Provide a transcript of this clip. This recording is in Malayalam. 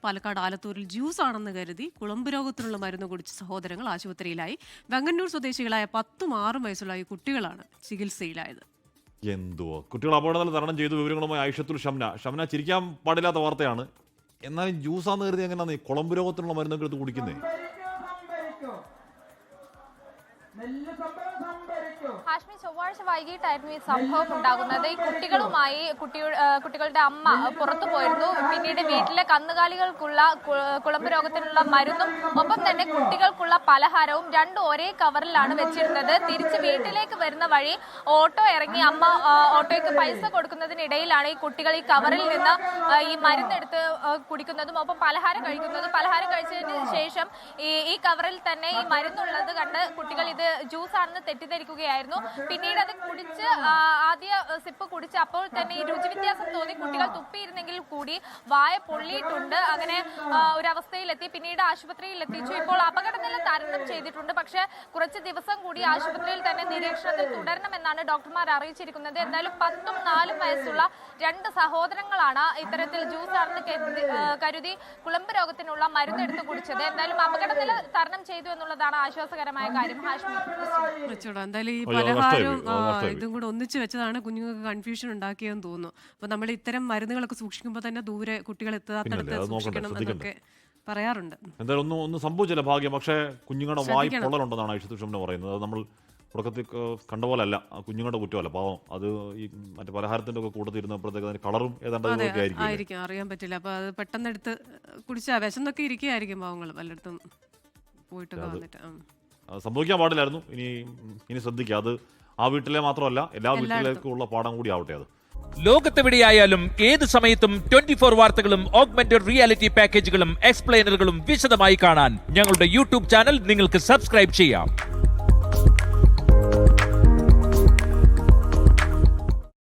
പാലക്കാട് ആലത്തൂരിൽ ജ്യൂസ് ആണെന്ന് കരുതി കുളമ്പ് രോഗത്തിനുള്ള മരുന്ന് കുടിച്ച സഹോദരങ്ങൾ ആശുപത്രിയിലായി. വെങ്ങന്നൂർ സ്വദേശികളായ 10ഉം 6ഉം വയസ്സുള്ള ഈ കുട്ടികളാണ് ചികിത്സയിലായത്. എന്തുവാ കുട്ടികൾ അപകടത്തിൽ തരണം ചെയ്തു. വിവരങ്ങളുമായി ആയിഷത്തുൽ ഷംന ചിരിക്കാൻ പാടില്ലാത്ത വാർത്തയാണ്. എന്നാലും ജ്യൂസാന്ന് കരുതി എങ്ങനെയാണ് ഈ കുളമ്പ് രോഗത്തിനുള്ള മരുന്നൊക്കെ എടുത്ത് കുടിക്കുന്നേ? ഹാഷ്മി, ചൊവ്വാഴ്ച വൈകിട്ടായിരുന്നു ഈ സംഭവം ഉണ്ടാകുന്നത്. ഈ കുട്ടികളുടെ അമ്മ പുറത്തു പോയിരുന്നു. പിന്നീട് വീട്ടിലെ കന്നുകാലികൾക്കുള്ള കുളമ്പ് രോഗത്തിനുള്ള മരുന്നും ഒപ്പം തന്നെ കുട്ടികൾക്കുള്ള പലഹാരവും രണ്ടും ഒരേ കവറിലാണ് വെച്ചിരുന്നത്. തിരിച്ച് വീട്ടിലേക്ക് വരുന്ന വഴി ഓട്ടോ ഇറങ്ങി അമ്മ ഓട്ടോയ്ക്ക് പൈസ കൊടുക്കുന്നതിനിടയിലാണ് ഈ കുട്ടികൾ ഈ കവറിൽ നിന്ന് ഈ മരുന്നെടുത്ത് കുടിക്കുന്നതും ഒപ്പം പലഹാരം കഴിക്കുന്നതും. പലഹാരം കഴിച്ചതിന് ശേഷം ഈ കവറിൽ തന്നെ ഈ മരുന്നുള്ളത് കണ്ട് കുട്ടികൾ ഇത് ജ്യൂസ് ആണെന്ന് തെറ്റിദ്ധരിക്കുകയായിരുന്നു. പിന്നീട് അത് കുടിച്ച് ആദ്യ സിപ്പ് കുടിച്ച് അപ്പോൾ തന്നെ ഈ രുചി വ്യത്യാസം തോന്നി കുട്ടികൾ തുപ്പിയിരുന്നെങ്കിൽ കൂടി വായ പൊള്ളിയിട്ടുണ്ട്. അങ്ങനെ ഒരവസ്ഥയിലെത്തി. പിന്നീട് ആശുപത്രിയിൽ എത്തിച്ചു. ഇപ്പോൾ അപകടനില തരണം ചെയ്തിട്ടുണ്ട്. പക്ഷേ കുറച്ച് ദിവസം കൂടി ആശുപത്രിയിൽ തന്നെ നിരീക്ഷണത്തിൽ തുടരണമെന്നാണ് ഡോക്ടർമാർ അറിയിച്ചിരിക്കുന്നത്. എന്തായാലും 10ഉം 4ഉം വയസ്സുള്ള 2 സഹോദരങ്ങളാണ് ഇത്തരത്തിൽ ജ്യൂസ് ആണെന്ന് കരുതി കുളമ്പ് രോഗത്തിനുള്ള മരുന്നെടുത്ത് കുടിച്ചത്. എന്തായാലും അപകടനില തരണം ചെയ്തു എന്നുള്ളതാണ് ആശ്വാസകരമായ കാര്യം. എന്തായാലും ഈ പലഹാരവും ഇതും കൂടെ ഒന്നിച്ച് വെച്ചതാണ് കുഞ്ഞുങ്ങൾക്ക് കൺഫ്യൂഷൻ ഉണ്ടാക്കിയെന്ന് തോന്നുന്നു. അപ്പൊ നമ്മൾ ഇത്തരം മരുന്നുകളൊക്കെ സൂക്ഷിക്കുമ്പോൾ തന്നെ ദൂരെ കുട്ടികൾ എത്താത്തടുത്ത് സൂക്ഷിക്കണം എന്നൊക്കെ പറയാറുണ്ട്. എന്തായാലും ഒന്നും സംഭവിച്ചില്ല, ഭാഗ്യം. പക്ഷേ കുഞ്ഞുങ്ങളുടെ വായി പൊള്ളലുണ്ടെന്നാണ് ആയിഷത്തുൽ ഷംന പറയുന്നത്. അത് നമ്മൾ തുടക്കത്തിൽ കണ്ട പോലെ അല്ല, കുഞ്ഞുങ്ങളുടെ കുറ്റമല്ല, പാവം. അത് ഈ മറ്റേ പലഹാരത്തിന്റെ ഒക്കെ കൂട്ടത്തിരുന്നപ്പോഴത്തേക്ക് അതിന് കളറും ഏതാണ്ട് ആയിരിക്കും, അറിയാൻ പറ്റില്ല. അപ്പൊ അത് പെട്ടെന്ന് എടുത്ത് കുടിച്ചാ വിശന്നൊക്കെ ഇരിക്കുകയായിരിക്കും പാവങ്ങൾ പലയിടത്തും പോയിട്ടൊക്കെ വന്നിട്ട്. സംഭവിക്കാൻ പാടില്ലായിരുന്നു. ഇനി ശ്രദ്ധിക്കുക. അത് ആ വീട്ടിലെ മാത്രമല്ല, എല്ലാ വീട്ടിലേക്കുള്ള പാഠം കൂടി ആവട്ടെ. അത് ലോകത്തെവിടെയായാലും ഏത് സമയത്തും 24 വാർത്തകളും ഓഗ്മെന്റഡ് റിയാലിറ്റി പാക്കേജുകളും എക്സ്പ്ലെയിനറുകളും വിശദമായി കാണാൻ ഞങ്ങളുടെ യൂട്യൂബ് ചാനൽ നിങ്ങൾക്ക് സബ്സ്ക്രൈബ് ചെയ്യാം.